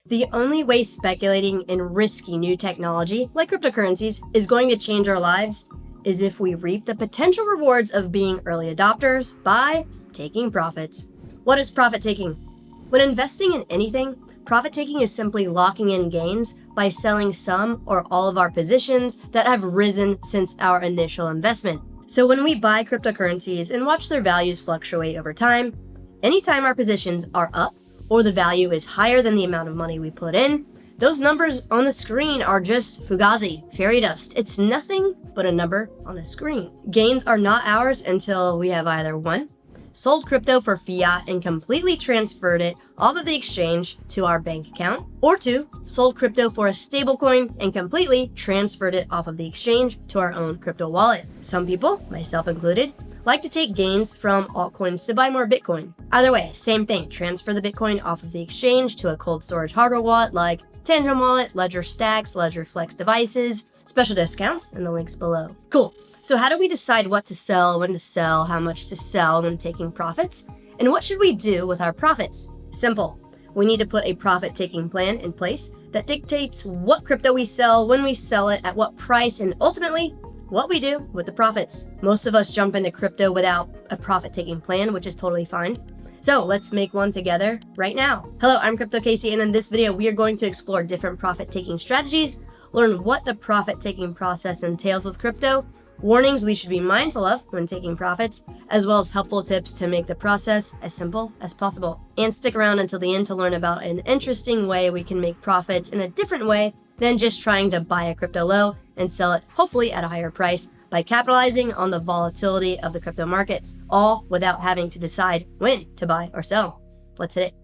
The only way speculating in risky new technology, like cryptocurrencies, is going to change our lives is if we reap the potential rewards of being early adopters by taking profits. What is profit taking? When investing in anything, profit taking is simply locking in gains by selling some or all of our positions that have risen since our initial investment. So when we buy cryptocurrencies and watch their values fluctuate over time, anytime our positions are up or the value is higher than the amount of money we put in, those numbers on the screen are just fugazi, fairy dust. It's nothing but a number on a screen. Gains are not ours until we have either 1, sold crypto for fiat and completely transferred it off of the exchange to our bank account, or 2, sold crypto for a stablecoin and completely transferred it off of the exchange to our own crypto wallet. Some people, myself included, like to take gains from altcoins to buy more Bitcoin. Either way, same thing, transfer the Bitcoin off of the exchange to a cold storage hardware wallet like Tangem wallet, Ledger Stacks, Ledger Flex devices, special discounts in the links below. Cool. So how do we decide what to sell, when to sell, how much to sell when taking profits? And what should we do with our profits? Simple. We need to put a profit-taking plan in place that dictates what crypto we sell, when we sell it, at what price, and ultimately, what we do with the profits. Most of us jump into crypto without a profit-taking plan, which is totally fine. So let's make one together right now. Hello, I'm Crypto Casey, and in this video, we are going to explore different profit-taking strategies, learn what the profit-taking process entails with crypto, warnings we should be mindful of when taking profits, as well as helpful tips to make the process as simple as possible. And stick around until the end to learn about an interesting way we can make profits in a different way than just trying to buy a crypto low and sell it hopefully at a higher price by capitalizing on the volatility of the crypto markets, all without having to decide when to buy or sell. Let's hit it.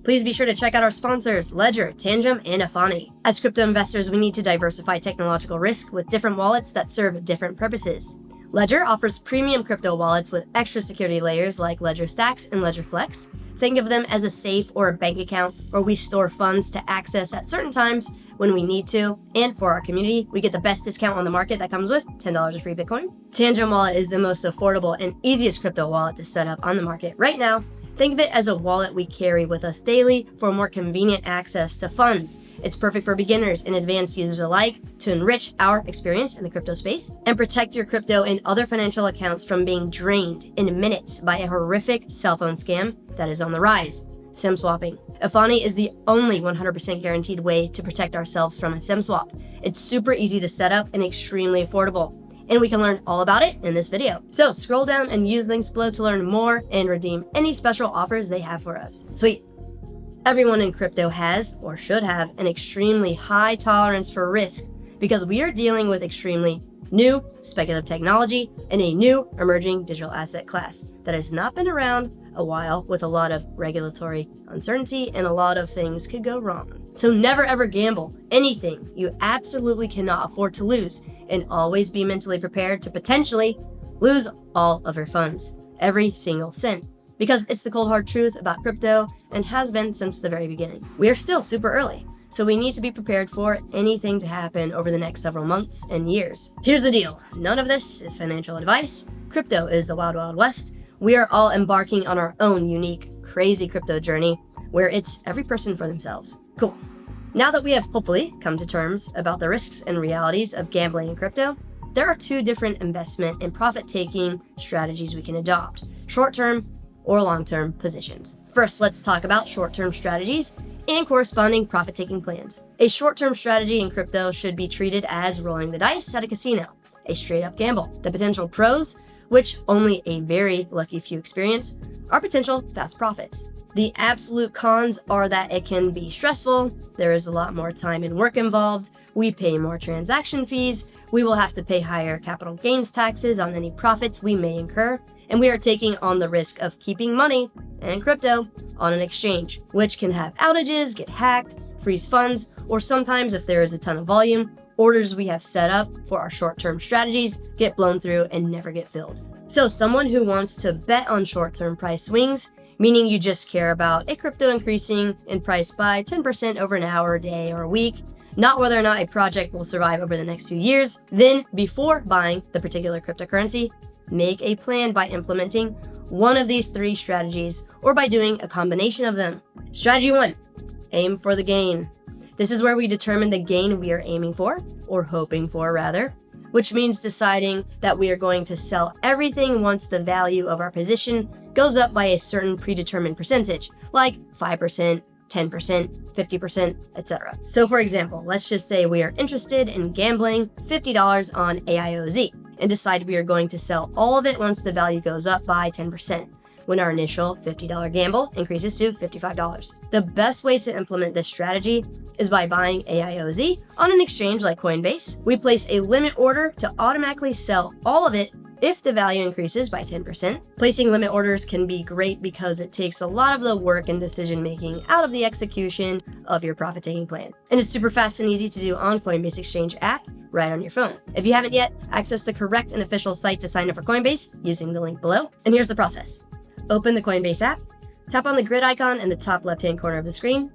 Please be sure to check out our sponsors, Ledger, Tangem, and Afani. As crypto investors, we need to diversify technological risk with different wallets that serve different purposes. Ledger offers premium crypto wallets with extra security layers like Ledger Stacks and Ledger Flex. Think of them as a safe or a bank account where we store funds to access at certain times when we need to. And for our community, we get the best discount on the market that comes with $10 of free Bitcoin. Tangem Wallet is the most affordable and easiest crypto wallet to set up on the market right now. Think of it as a wallet we carry with us daily for more convenient access to funds. It's perfect for beginners and advanced users alike to enrich our experience in the crypto space and protect your crypto and other financial accounts from being drained in minutes by a horrific cell phone scam that is on the rise: SIM swapping. Afani is the only 100% guaranteed way to protect ourselves from a SIM swap. It's super easy to set up and extremely affordable. And we can learn all about it in this video. So scroll down and use links below to learn more and redeem any special offers they have for us. Sweet. Everyone in crypto has, or should have, an extremely high tolerance for risk because we are dealing with extremely new speculative technology and a new emerging digital asset class that has not been around a while, with a lot of regulatory uncertainty and a lot of things could go wrong. So never ever gamble anything you absolutely cannot afford to lose, and always be mentally prepared to potentially lose all of your funds, every single cent, because it's the cold hard truth about crypto and has been since the very beginning. We are still super early, so we need to be prepared for anything to happen over the next several months and years. Here's the deal. None of this is financial advice. Crypto is the wild, wild west. We are all embarking on our own unique, crazy crypto journey where it's every person for themselves. Cool. Now that we have hopefully come to terms about the risks and realities of gambling in crypto, there are 2 different investment and profit-taking strategies we can adopt: short-term or long-term positions. First, let's talk about short-term strategies and corresponding profit-taking plans. A short-term strategy in crypto should be treated as rolling the dice at a casino, a straight-up gamble. The potential pros, which only a very lucky few experience, are potential fast profits. The absolute cons are that it can be stressful, there is a lot more time and work involved, we pay more transaction fees, we will have to pay higher capital gains taxes on any profits we may incur, and we are taking on the risk of keeping money and crypto on an exchange, which can have outages, get hacked, freeze funds, or sometimes if there is a ton of volume, orders we have set up for our short-term strategies get blown through and never get filled. So someone who wants to bet on short-term price swings, meaning you just care about a crypto increasing in price by 10% over an hour, day, or a week, not whether or not a project will survive over the next few years, then before buying the particular cryptocurrency, Make a plan by implementing one of these 3 strategies or by doing a combination of them. Strategy 1, aim for the gain. This is where we determine the gain we are aiming for, or hoping for rather, which means deciding that we are going to sell everything once the value of our position goes up by a certain predetermined percentage, like 5%, 10%, 50%, etc. So for example, let's just say we are interested in gambling $50 on AIOZ and decide we are going to sell all of it once the value goes up by 10%, when our initial $50 gamble increases to $55. The best way to implement this strategy is by buying AIOZ on an exchange like Coinbase. We place a limit order to automatically sell all of it if the value increases by 10%. Placing limit orders can be great because it takes a lot of the work and decision making out of the execution of your profit taking plan. And it's super fast and easy to do on Coinbase Exchange app right on your phone. If you haven't yet, access the correct and official site to sign up for Coinbase using the link below. And here's the process. Open the Coinbase app, tap on the grid icon in the top left-hand corner of the screen.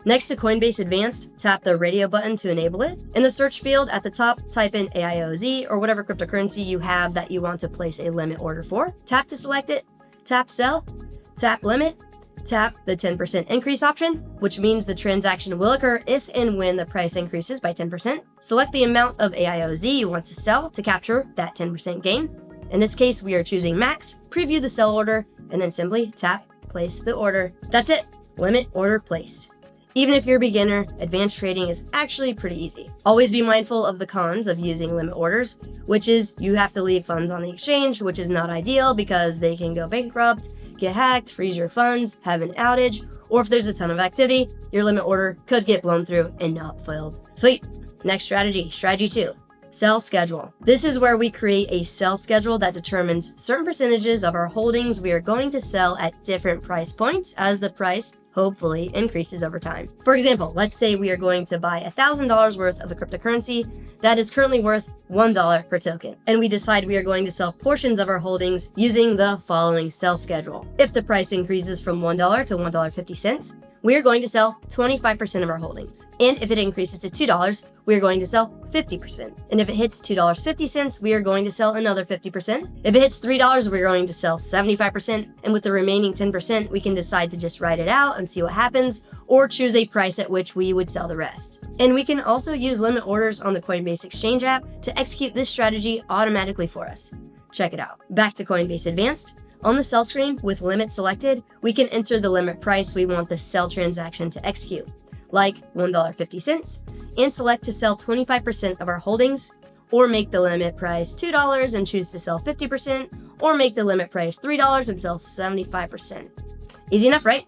Next to Coinbase Advanced, tap the radio button to enable it. In the search field at the top, type in AIOZ or whatever cryptocurrency you have that you want to place a limit order for. Tap to select it, tap sell, tap limit, tap the 10% increase option, which means the transaction will occur if and when the price increases by 10%. Select the amount of AIOZ you want to sell to capture that 10% gain. In this case, we are choosing max, preview the sell order, and then simply tap place the order. That's it, limit order placed. Even if you're a beginner, advanced trading is actually pretty easy. Always be mindful of the cons of using limit orders, which is you have to leave funds on the exchange, which is not ideal because they can go bankrupt, get hacked, freeze your funds, have an outage, or if there's a ton of activity, your limit order could get blown through and not filled. Sweet. Next strategy, strategy 2. Sell schedule. This is where we create a sell schedule that determines certain percentages of our holdings we are going to sell at different price points as the price hopefully increases over time. For example, let's say we are going to buy $1,000 worth of a cryptocurrency that is currently worth $1 per token, and we decide we are going to sell portions of our holdings using the following sell schedule. If the price increases from $1 to $1.50, we are going to sell 25% of our holdings. And if it increases to $2, we are going to sell 50%. And if it hits $2.50, we are going to sell another 50%. If it hits $3, we're going to sell 75%. And with the remaining 10%, we can decide to just write it out and see what happens, or choose a price at which we would sell the rest. And we can also use limit orders on the Coinbase Exchange app to execute this strategy automatically for us. Check it out. Back to Coinbase Advanced. On the sell screen, with limit selected, we can enter the limit price we want the sell transaction to execute, like $1.50, and select to sell 25% of our holdings, or make the limit price $2 and choose to sell 50%, or make the limit price $3 and sell 75%. Easy enough, right?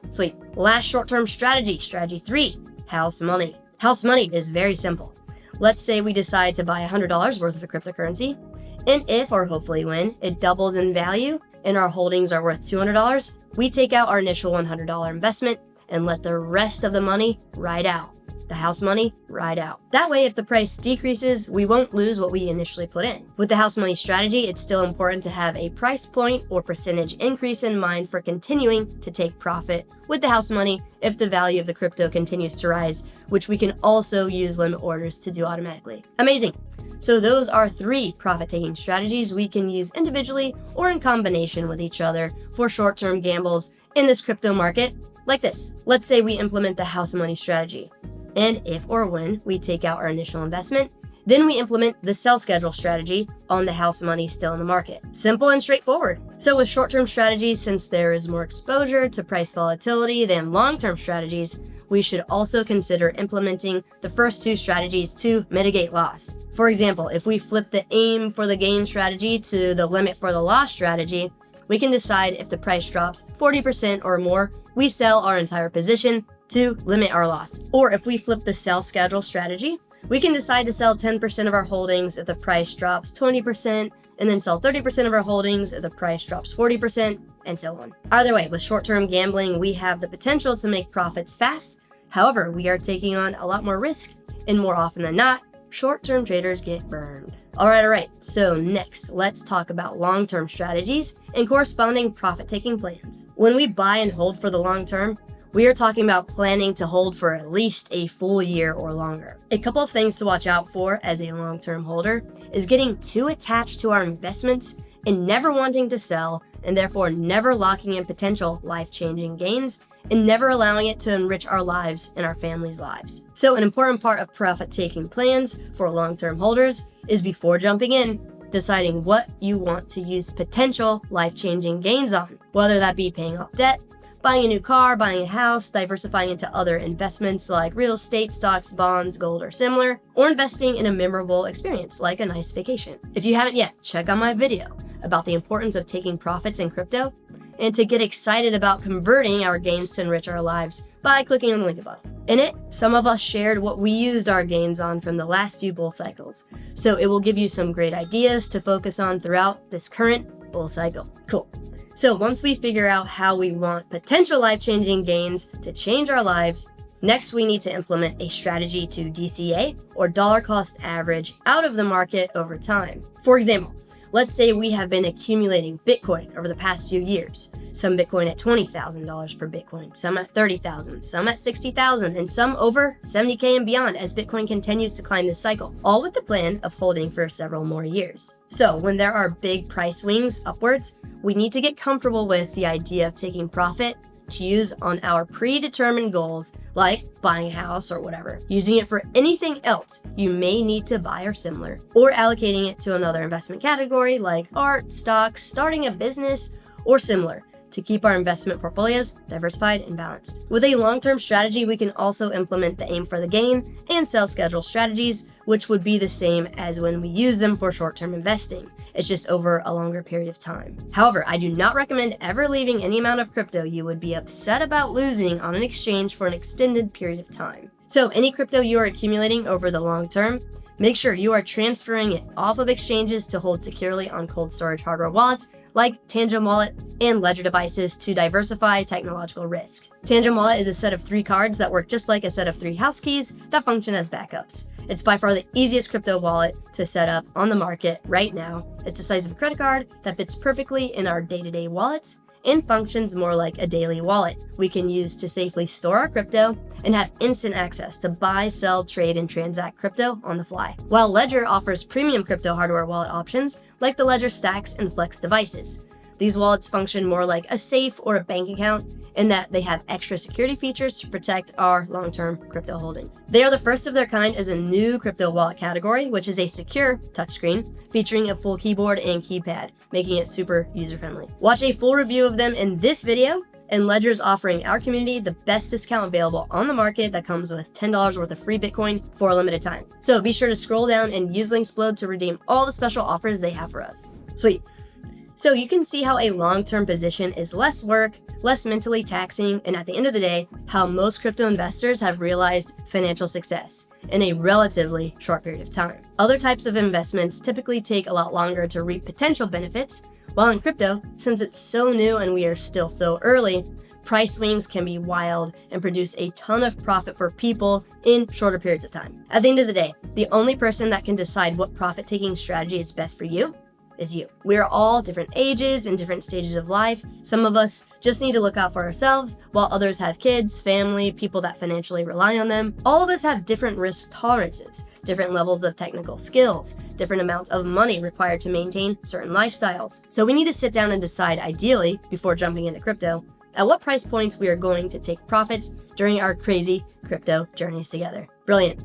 Sweet. Last short-term strategy, strategy 3, house money. House money is very simple. Let's say we decide to buy $100 worth of a cryptocurrency, and if, or hopefully when, it doubles in value and our holdings are worth $200, we take out our initial $100 investment and let the rest of the money ride out. The house money ride out. That way, if the price decreases, we won't lose what we initially put in. With the house money strategy, it's still important to have a price point or percentage increase in mind for continuing to take profit with the house money if the value of the crypto continues to rise, which we can also use limit orders to do automatically. Amazing. So those are 3 profit-taking strategies we can use individually or in combination with each other for short-term gambles in this crypto market like this. Let's say we implement the house money strategy. And if or when we take out our initial investment, then we implement the sell schedule strategy on the house money still in the market. Simple and straightforward. So with short-term strategies, since there is more exposure to price volatility than long-term strategies, we should also consider implementing the first 2 strategies to mitigate loss. For example, if we flip the aim for the gain strategy to the limit for the loss strategy, we can decide if the price drops 40% or more, we sell our entire position to limit our loss. Or if we flip the sell schedule strategy, we can decide to sell 10% of our holdings if the price drops 20%, and then sell 30% of our holdings if the price drops 40%, and so on. Either way, with short-term gambling, we have the potential to make profits fast. However, we are taking on a lot more risk, and more often than not, short-term traders get burned. All right. So next, let's talk about long-term strategies and corresponding profit-taking plans. When we buy and hold for the long term, we are talking about planning to hold for at least a full year or longer. A couple of things to watch out for as a long-term holder is getting too attached to our investments and never wanting to sell, and therefore never locking in potential life-changing gains, and never allowing it to enrich our lives and our families' lives. So an important part of profit-taking plans for long-term holders is, before jumping in, deciding what you want to use potential life-changing gains on, whether that be paying off debt, buying a new car, buying a house, diversifying into other investments like real estate, stocks, bonds, gold, or similar, or investing in a memorable experience like a nice vacation. If you haven't yet, check out my video about the importance of taking profits in crypto, and to get excited about converting our gains to enrich our lives by clicking on the link above. In it, some of us shared what we used our gains on from the last few bull cycles, so it will give you some great ideas to focus on throughout this current bull cycle. Cool. So once we figure out how we want potential life-changing gains to change our lives, next we need to implement a strategy to DCA, or dollar cost average, out of the market over time. For example, let's say we have been accumulating Bitcoin over the past few years. Some Bitcoin at $20,000 per Bitcoin, some at $30,000, some at $60,000, and some over $70K and beyond as Bitcoin continues to climb this cycle, all with the plan of holding for several more years. So when there are big price swings upwards, we need to get comfortable with the idea of taking profit to use on our predetermined goals, like buying a house or whatever, using it for anything else you may need to buy or similar, or allocating it to another investment category like art, stocks, starting a business, or similar, to keep our investment portfolios diversified and balanced. With a long-term strategy, we can also implement the aim for the gain and sell schedule strategies, which would be the same as when we use them for short-term investing. It's just over a longer period of time. However, I do not recommend ever leaving any amount of crypto you would be upset about losing on an exchange for an extended period of time. So any crypto you are accumulating over the long term, make sure you are transferring it off of exchanges to hold securely on cold storage hardware wallets like Tangem Wallet and Ledger devices to diversify technological risk. Tangem Wallet is a set of 3 cards that work just like a set of 3 house keys that function as backups. It's by far the easiest crypto wallet to set up on the market right now. It's the size of a credit card that fits perfectly in our day-to-day wallets and functions more like a daily wallet we can use to safely store our crypto and have instant access to buy, sell, trade, and transact crypto on the fly. While Ledger offers premium crypto hardware wallet options like the Ledger Stacks and Flex devices. These wallets function more like a safe or a bank account in that they have extra security features to protect our long-term crypto holdings. They are the first of their kind as a new crypto wallet category, which is a secure touchscreen featuring a full keyboard and keypad, making it super user-friendly. Watch a full review of them in this video, and Ledger's offering our community the best discount available on the market that comes with $10 worth of free Bitcoin for a limited time. So be sure to scroll down and use links below to redeem all the special offers they have for us. Sweet. So you can see how a long-term position is less work, less mentally taxing, and at the end of the day, how most crypto investors have realized financial success in a relatively short period of time. Other types of investments typically take a lot longer to reap potential benefits, while in crypto, since it's so new and we are still so early, price swings can be wild and produce a ton of profit for people in shorter periods of time. At the end of the day, the only person that can decide what profit-taking strategy is best for you is you. We are all different ages and different stages of life. Some of us just need to look out for ourselves, while others have kids, family, people that financially rely on them. All of us have different risk tolerances, different levels of technical skills, different amounts of money required to maintain certain lifestyles. So we need to sit down and decide, ideally, before jumping into crypto, at what price points we are going to take profits during our crazy crypto journeys together. Brilliant.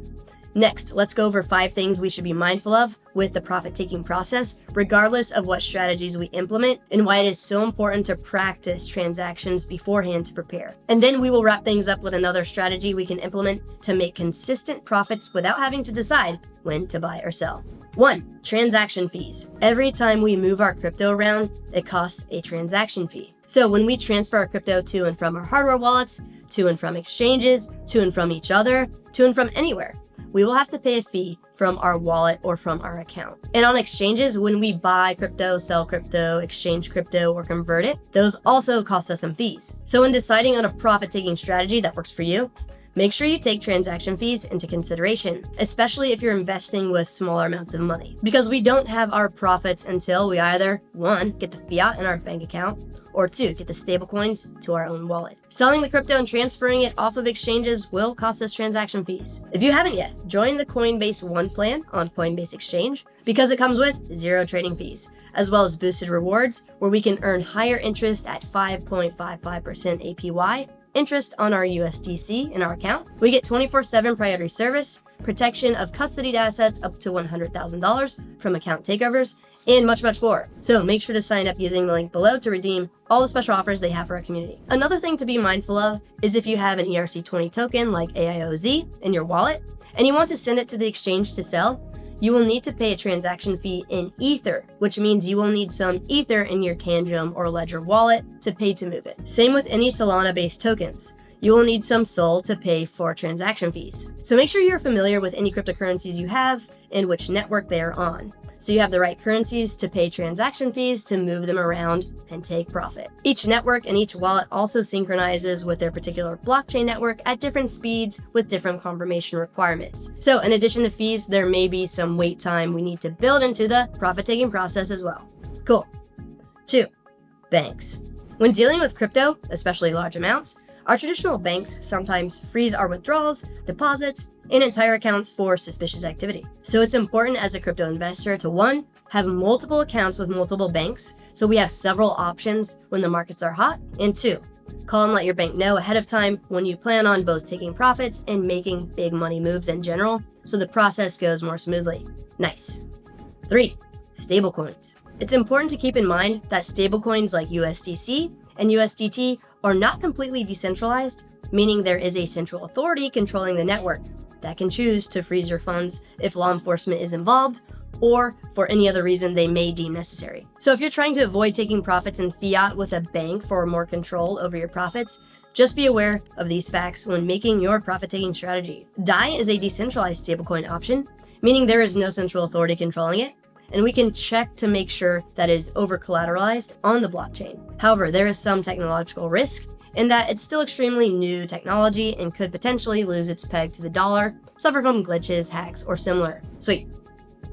Next, let's go over 5 things we should be mindful of with the profit-taking process, regardless of what strategies we implement, and why it is so important to practice transactions beforehand to prepare. And then we will wrap things up with another strategy we can implement to make consistent profits without having to decide when to buy or sell. 1. Transaction fees. Every time we move our crypto around, it costs a transaction fee. So when we transfer our crypto to and from our hardware wallets, to and from exchanges, to and from each other, to and from anywhere, we will have to pay a fee from our wallet or from our account. And on exchanges, when we buy crypto, sell crypto, exchange crypto, or convert it, those also cost us some fees. So when deciding on a profit-taking strategy that works for you, make sure you take transaction fees into consideration, especially if you're investing with smaller amounts of money. Because we don't have our profits until we either, 1, get the fiat in our bank account, or 2, get the stablecoins to our own wallet. Selling the crypto and transferring it off of exchanges will cost us transaction fees. If you haven't yet, join the Coinbase One plan on Coinbase Exchange because it comes with 0 trading fees, as well as boosted rewards, where we can earn higher interest at 5.55% APY, interest on our USDC in our account. We get 24/7 priority service, protection of custodied assets up to $100,000 from account takeovers, and much, much more. So make sure to sign up using the link below to redeem all the special offers they have for our community. Another thing to be mindful of is if you have an ERC20 token like AIOZ in your wallet and you want to send it to the exchange to sell, you will need to pay a transaction fee in Ether, which means you will need some Ether in your Tangem or Ledger wallet to pay to move it. Same with any Solana-based tokens. You will need some SOL to pay for transaction fees. So make sure you're familiar with any cryptocurrencies you have and which network they are on, so you have the right currencies to pay transaction fees to move them around and take profit. Each network and each wallet also synchronizes with their particular blockchain network at different speeds with different confirmation requirements. So in addition to fees, there may be some wait time we need to build into the profit-taking process as well. Cool. 2. Banks. When dealing with crypto, especially large amounts, our traditional banks sometimes freeze our withdrawals, deposits, and entire accounts for suspicious activity. So it's important as a crypto investor to 1, have multiple accounts with multiple banks, so we have several options when the markets are hot, and 2, call and let your bank know ahead of time when you plan on both taking profits and making big money moves in general, so the process goes more smoothly. Nice. 3. Stablecoins. It's important to keep in mind that stablecoins like USDC and USDT are not completely decentralized, meaning there is a central authority controlling the network that can choose to freeze your funds if law enforcement is involved or for any other reason they may deem necessary. So if you're trying to avoid taking profits in fiat with a bank for more control over your profits, just be aware of these facts when making your profit-taking strategy. DAI is a decentralized stablecoin option, meaning there is no central authority controlling it, and we can check to make sure that it is over-collateralized on the blockchain. However, there is some technological risk in that it's still extremely new technology and could potentially lose its peg to the dollar, suffer from glitches, hacks, or similar. Sweet.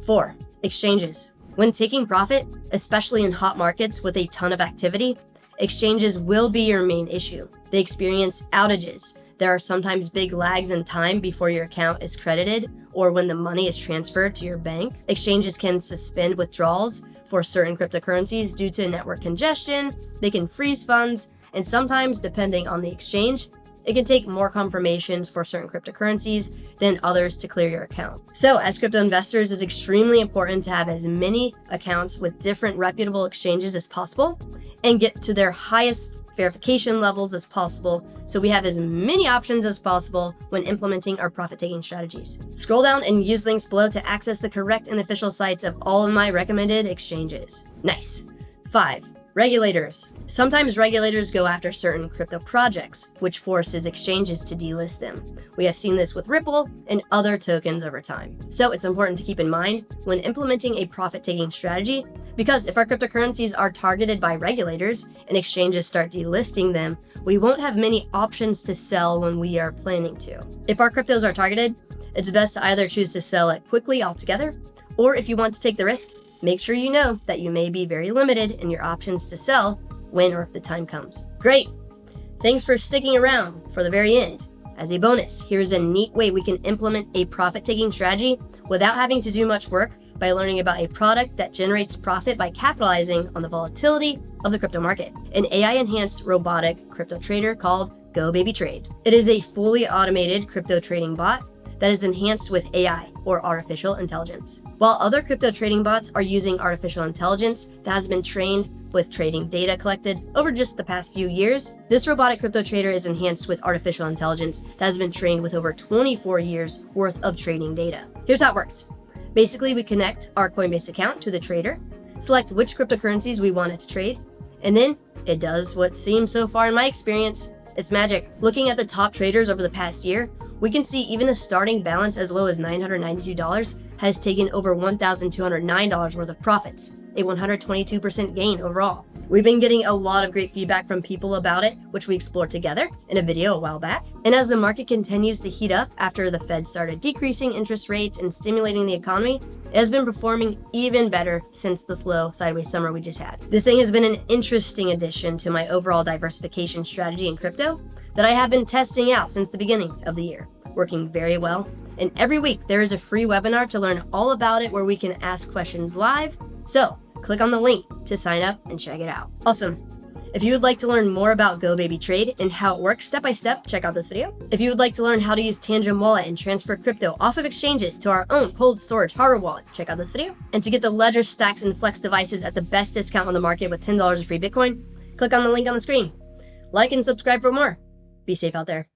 4. Exchanges. When taking profit, especially in hot markets with a ton of activity, exchanges will be your main issue. They experience outages. There are sometimes big lags in time before your account is credited or when the money is transferred to your bank. Exchanges can suspend withdrawals for certain cryptocurrencies due to network congestion. They can freeze funds, and sometimes, depending on the exchange, it can take more confirmations for certain cryptocurrencies than others to clear your account. So as crypto investors, it's extremely important to have as many accounts with different reputable exchanges as possible and get to their highest verification levels as possible, so we have as many options as possible when implementing our profit-taking strategies. Scroll down and use links below to access the correct and official sites of all of my recommended exchanges. Nice. 5. Regulators. Sometimes regulators go after certain crypto projects, which forces exchanges to delist them. We have seen this with Ripple and other tokens over time. So it's important to keep in mind when implementing a profit-taking strategy, because if our cryptocurrencies are targeted by regulators and exchanges start delisting them, we won't have many options to sell when we are planning to. If our cryptos are targeted, it's best to either choose to sell it quickly altogether, or if you want to take the risk, make sure you know that you may be very limited in your options to sell when or if the time comes. Great! Thanks for sticking around for the very end. As a bonus, here's a neat way we can implement a profit-taking strategy without having to do much work by learning about a product that generates profit by capitalizing on the volatility of the crypto market, an AI-enhanced robotic crypto trader called GoBabyTrade. It is a fully automated crypto trading bot that is enhanced with AI, or artificial intelligence. While other crypto trading bots are using artificial intelligence that has been trained with trading data collected over just the past few years, this robotic crypto trader is enhanced with artificial intelligence that has been trained with over 24 years worth of trading data. Here's how it works. Basically, we connect our Coinbase account to the trader, select which cryptocurrencies we want it to trade, and then it does what seems so far in my experience. It's magic. Looking at the top traders over the past year, we can see even a starting balance as low as $992 has taken over $1,209 worth of profits, a 122% gain overall. We've been getting a lot of great feedback from people about it, which we explored together in a video a while back. And as the market continues to heat up after the Fed started decreasing interest rates and stimulating the economy, it has been performing even better since the slow sideways summer we just had. This thing has been an interesting addition to my overall diversification strategy in crypto that I have been testing out since the beginning of the year, working very well. And every week there is a free webinar to learn all about it where we can ask questions live. So click on the link to sign up and check it out. Awesome. If you would like to learn more about GoBabyTrade and how it works step by step, check out this video. If you would like to learn how to use Tangem wallet and transfer crypto off of exchanges to our own cold storage hardware wallet, check out this video. And to get the Ledger Stacks and Flex devices at the best discount on the market with $10 of free Bitcoin, click on the link on the screen. Like and subscribe for more. Be safe out there.